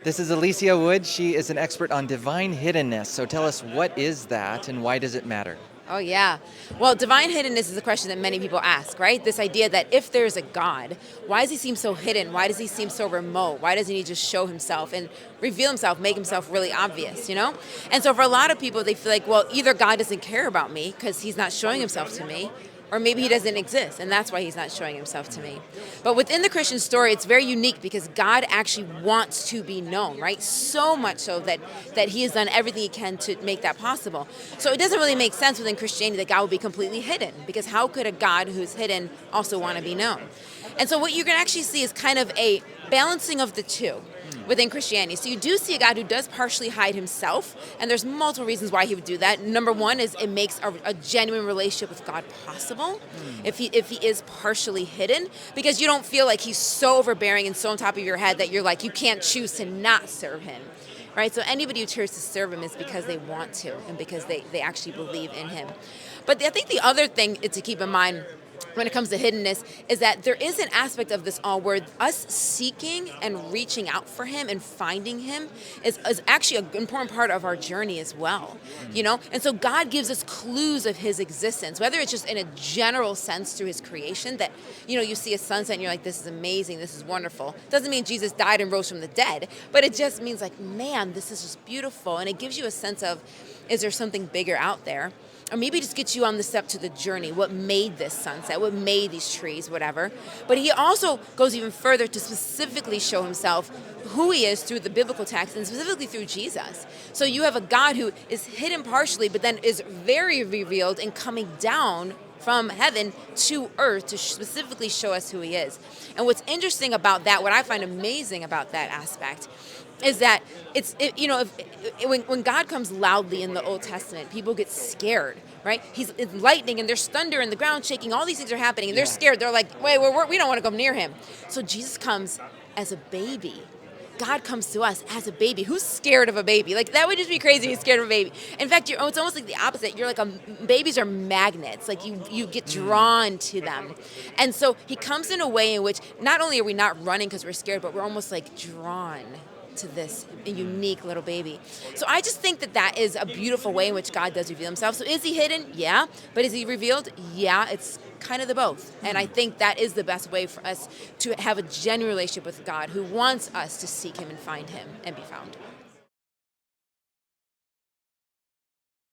This is Alycia Wood. She is an expert on divine hiddenness. So tell us, what is that and why does it matter? Oh, yeah. Well, divine hiddenness is a question that many people ask, right? This idea that if there's a God, why does he seem so hidden? Why does he seem so remote? Why doesn't he just show himself and reveal himself, make himself really obvious, you know? And so for a lot of people, they feel like, well, either God doesn't care about me because he's not showing himself to me, or maybe he doesn't exist, and that's why he's not showing himself to me. But within the Christian story, it's very unique because God actually wants to be known, right? So much so that he has done everything he can to make that possible. So it doesn't really make sense within Christianity that God would be completely hidden, because how could a God who's hidden also want to be known? And so what you're going to actually see is kind of a balancing of the two within Christianity. So you do see a God who does partially hide himself, and there's multiple reasons why he would do that. Number one is it makes a genuine relationship with God possible if he is partially hidden, because you don't feel like he's so overbearing and so on top of your head that you're like, you can't choose to not serve him. Right? So anybody who chooses to serve him is because they want to and because they actually believe in him. But I think the other thing to keep in mind when it comes to hiddenness is that there is an aspect of this all where us seeking and reaching out for him and finding him is actually an important part of our journey as well, you know? And so God gives us clues of his existence, whether it's just in a general sense through his creation that, you know, you see a sunset and you're like, this is amazing, this is wonderful. Doesn't mean Jesus died and rose from the dead, but it just means like, man, this is just beautiful. And it gives you a sense of, is there something bigger out there? Or maybe just get you on the step to the journey, what made this sunset, what made these trees, whatever. But he also goes even further to specifically show himself who he is through the biblical text and specifically through Jesus. So you have a God who is hidden partially, but then is very revealed and coming down from heaven to earth to specifically show us who he is. And what's interesting about that, what I find amazing about that aspect, is that when God comes loudly in the Old Testament, people get scared, right? It's lightning and there's thunder and the ground shaking. All these things are happening and they're scared. They're like, wait, we don't want to go near him. So Jesus comes as a baby. God comes to us as a baby. Who's scared of a baby? Like, that would just be crazy to be scared of a baby. In fact, it's almost like the opposite. You're like, babies are magnets. Like, you get drawn to them. And so he comes in a way in which not only are we not running because we're scared, but we're almost like drawn to this unique little baby. So I just think that is a beautiful way in which God does reveal himself. So is he hidden? Yeah. But is he revealed? Yeah. It's kind of the both. And I think that is the best way for us to have a genuine relationship with God, who wants us to seek him and find him and be found.